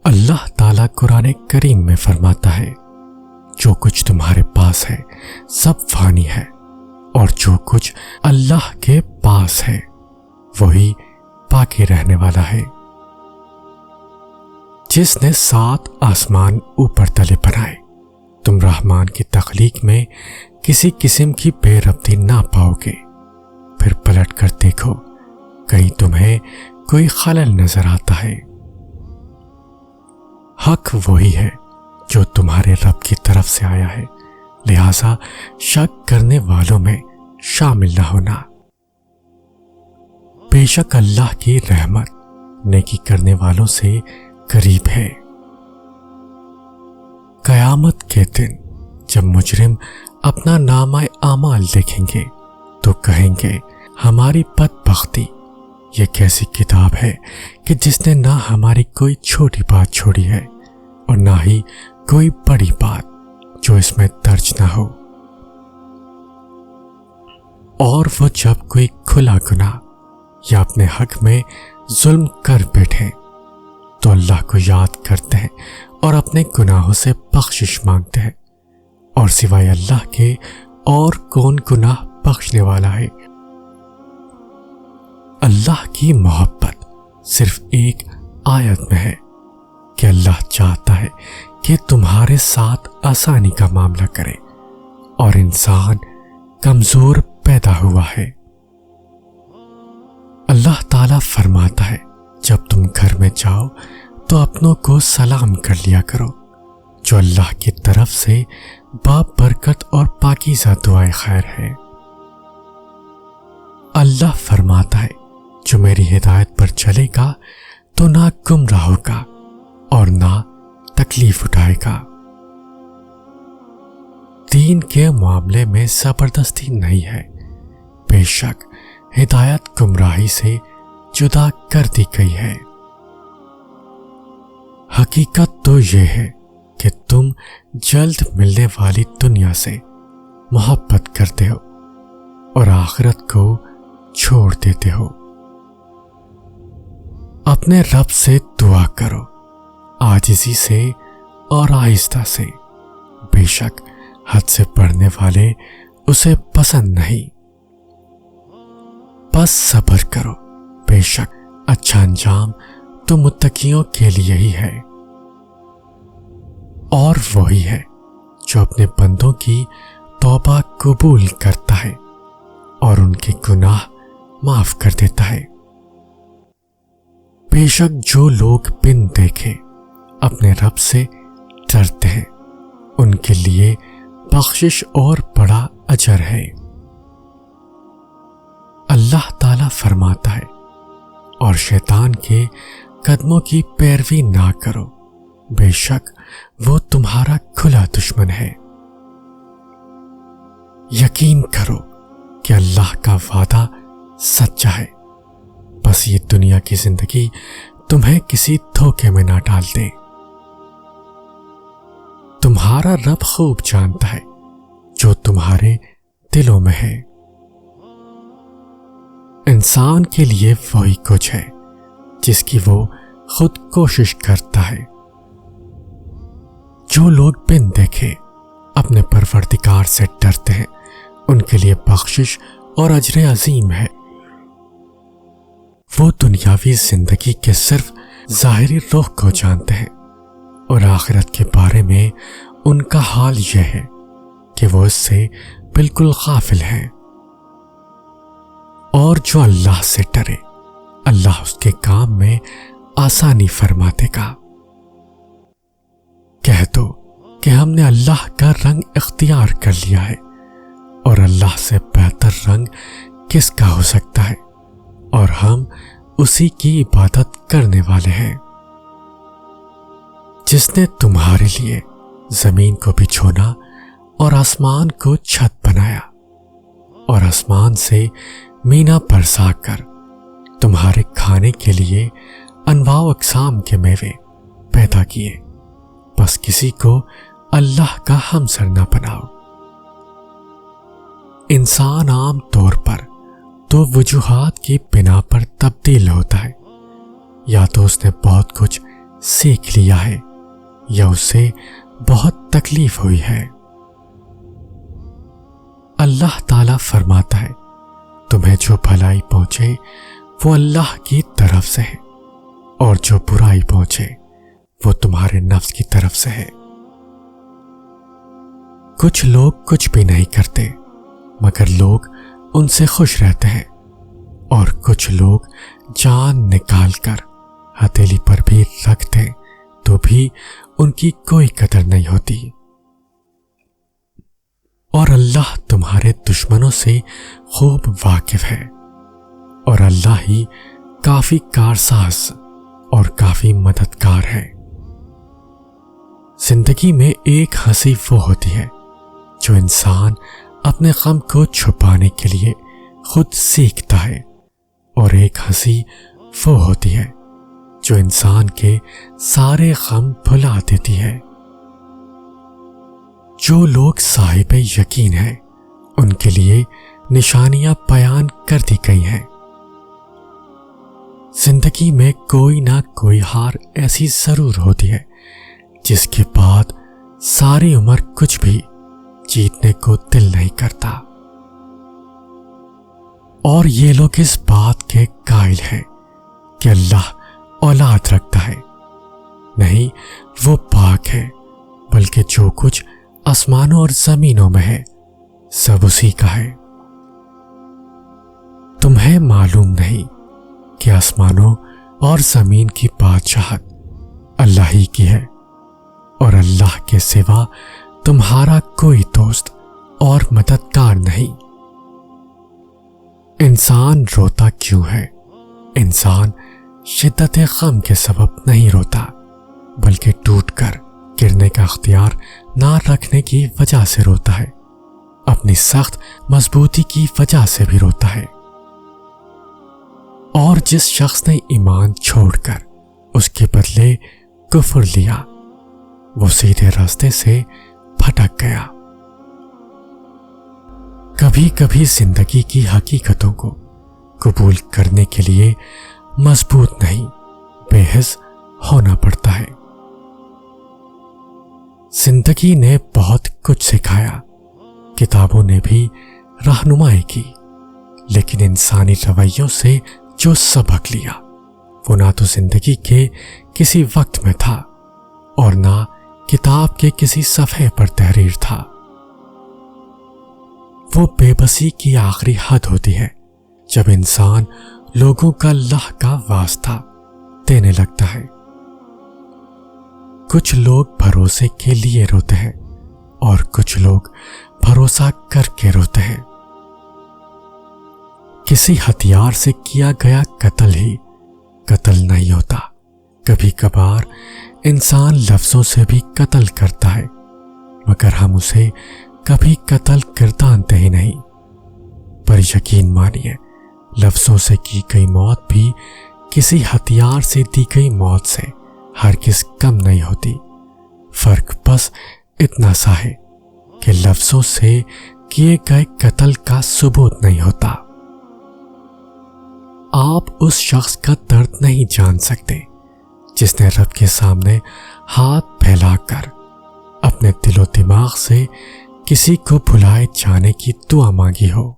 اللہ تعالیٰ قرآن کریم میں فرماتا ہے، جو کچھ تمہارے پاس ہے سب فانی ہے، اور جو کچھ اللہ کے پاس ہے وہی باقی رہنے والا ہے۔ جس نے 7 آسمان اوپر تلے بنائے، تم رحمان کی تخلیق میں کسی قسم کی بے ربطی نہ پاؤ گے۔ پھر پلٹ کر دیکھو، کہیں تمہیں کوئی خلل نظر آتا ہے؟ حق وہی ہے جو تمہارے رب کی طرف سے آیا ہے، لہذا شک کرنے والوں میں شامل نہ ہونا۔ بے شک اللہ کی رحمت نیکی کرنے والوں سے قریب ہے۔ قیامت کے دن جب مجرم اپنا نامہ اعمال دیکھیں گے تو کہیں گے، ہماری بدبختی، یہ کیسی کتاب ہے کہ جس نے نہ ہماری کوئی چھوٹی بات چھوڑی ہے اور نہ ہی کوئی بڑی بات جو اس میں درج نہ ہو۔ اور وہ جب کوئی کھلا گناہ یا اپنے حق میں ظلم کر بیٹھے تو اللہ کو یاد کرتے ہیں اور اپنے گناہوں سے بخشش مانگتے ہیں، اور سوائے اللہ کے اور کون گناہ بخشنے والا ہے؟ اللہ کی محبت صرف ایک آیت میں ہے کہ اللہ چاہتا ہے کہ تمہارے ساتھ آسانی کا معاملہ کرے، اور انسان کمزور پیدا ہوا ہے۔ اللہ تعالیٰ فرماتا ہے، جب تم گھر میں جاؤ تو اپنوں کو سلام کر لیا کرو، جو اللہ کی طرف سے بابرکت اور پاکیزہ دعائے خیر ہے۔ اللہ فرماتا ہے، جو میری ہدایت پر چلے گا تو نہ گمراہ ہوگا اور نہ تکلیف اٹھائے گا۔ دین کے معاملے میں زبردستی نہیں ہے، بے شک ہدایت گمراہی سے جدا کر دی گئی ہے۔ حقیقت تو یہ ہے کہ تم جلد ملنے والی دنیا سے محبت کرتے ہو اور آخرت کو چھوڑ دیتے ہو۔ اپنے رب سے دعا کرو، عاجزی سے اور آہستہ سے، بے شک حد سے بڑھنے والے اسے پسند نہیں۔ بس صبر کرو، بے شک اچھا انجام تو متقیوں کے لیے ہی ہے۔ اور وہی ہے جو اپنے بندوں کی توبہ قبول کرتا ہے اور ان کے گناہ معاف کر دیتا ہے۔ بے شک جو لوگ بن دیکھے اپنے رب سے ڈرتے ہیں، ان کے لیے بخشش اور بڑا اجر ہے۔ اللہ تعالیٰ فرماتا ہے، اور شیطان کے قدموں کی پیروی نہ کرو، بے شک وہ تمہارا کھلا دشمن ہے۔ یقین کرو کہ اللہ کا وعدہ سچا ہے، بس یہ دنیا کی زندگی تمہیں کسی دھوکے میں نہ ڈال دے۔ تمہارا رب خوب جانتا ہے جو تمہارے دلوں میں ہے۔ انسان کے لیے وہی کچھ ہے جس کی وہ خود کوشش کرتا ہے۔ جو لوگ بن دیکھے اپنے پروردگار سے ڈرتے ہیں، ان کے لیے بخشش اور اجر عظیم ہے۔ وہ دنیاوی زندگی کے صرف ظاہری رخ کو جانتے ہیں، اور آخرت کے بارے میں ان کا حال یہ ہے کہ وہ اس سے بالکل غافل ہیں۔ اور جو اللہ سے ڈرے، اللہ اس کے کام میں آسانی فرما دے گا۔ کہہ دو کہ ہم نے اللہ کا رنگ اختیار کر لیا ہے، اور اللہ سے بہتر رنگ کس کا ہو سکتا ہے، اور ہم اسی کی عبادت کرنے والے ہیں۔ جس نے تمہارے لیے زمین کو بچھونا اور آسمان کو چھت بنایا، اور آسمان سے مینا برسا کر تمہارے کھانے کے لیے انواع و اقسام کے میوے پیدا کیے، بس کسی کو اللہ کا ہمسر نہ بناؤ۔ انسان عام طور پر دو وجوہات کی بنا پر تبدیل ہوتا ہے، یا تو اس نے بہت کچھ سیکھ لیا ہے یا اسے بہت تکلیف ہوئی ہے؟ اللہ تعالیٰ فرماتا ہے تمہیں جو بھلائی پہنچے وہ اللہ کی طرف سے ہے اور جو برائی پہنچے وہ تمہارے نفس کی طرف سے ہے۔ کچھ لوگ کچھ بھی نہیں کرتے مگر لوگ ان سے خوش رہتے ہیں، اور کچھ لوگ جان نکال کر ہتھیلی پر بھی رکھ دیں تو بھی ان کی کوئی قدر نہیں ہوتی۔ اور اللہ تمہارے دشمنوں سے خوب واقف ہے، اور اللہ ہی کافی کارساز اور کافی مددگار ہے۔ زندگی میں ایک ہنسی وہ ہوتی ہے جو انسان اپنے غم کو چھپانے کے لیے خود سیکھتا ہے، اور ایک ہنسی وہ ہوتی ہے جو انسان کے سارے غم بھلا دیتی ہے۔ جو لوگ صاحب یقین ہیں ان کے لیے نشانیاں بیان کر دی گئی ہیں۔ زندگی میں کوئی نہ کوئی ہار ایسی ضرور ہوتی ہے جس کے بعد ساری عمر کچھ بھی جیتنے کو دل نہیں کرتا، اور یہ لوگ اس بات کے قائل ہیں کہ اللہ اولاد رکھتا ہے۔ نہیں، وہ پاک ہے، بلکہ جو کچھ آسمانوں اور زمینوں میں ہے سب اسی کا ہے۔ تمہیں معلوم نہیں کہ آسمانوں اور زمین کی بادشاہت اللہ ہی کی ہے، اور اللہ کے سوا تمہارا کوئی دوست اور مددگار نہیں۔ انسان روتا کیوں ہے؟ انسان شدت غم کے سبب نہیں روتا، بلکہ ٹوٹ کر گرنے کا اختیار نہ رکھنے کی وجہ سے روتا ہے، اپنی سخت مضبوطی کی وجہ سے بھی روتا ہے۔ اور جس شخص نے ایمان چھوڑ کر اس کے بدلے کفر لیا وہ سیدھے راستے سے بھٹک گیا۔ کبھی کبھی زندگی کی حقیقتوں کو قبول کرنے کے لیے مضبوط نہیں، بے حس ہونا پڑتا ہے۔ زندگی نے بہت کچھ سکھایا، کتابوں نے بھی رہنمائی کی، لیکن انسانی رویوں سے جو سبق لیا وہ نہ تو زندگی کے کسی وقت میں تھا اور نہ کتاب کے کسی صفحے پر تحریر تھا۔ وہ بے بسی کی آخری حد ہوتی ہے جب انسان لوگوں کا اللہ کا واسطہ دینے لگتا ہے۔ کچھ لوگ بھروسے کے لیے روتے ہیں اور کچھ لوگ بھروسہ کر کے روتے ہیں۔ کسی ہتھیار سے کیا گیا قتل ہی قتل نہیں ہوتا، کبھی کبھار انسان لفظوں سے بھی قتل کرتا ہے، مگر ہم اسے کبھی قتل گردانتے ہی نہیں۔ پر یقین مانیے، لفظوں سے کی گئی موت بھی کسی ہتھیار سے دی گئی موت سے ہرگز کم نہیں ہوتی۔ فرق بس اتنا سا ہے کہ لفظوں سے کیے گئے قتل کا ثبوت نہیں ہوتا۔ آپ اس شخص کا درد نہیں جان سکتے جس نے رب کے سامنے ہاتھ پھیلا کر اپنے دل و دماغ سے کسی کو بھلائے جانے کی دعا مانگی ہو۔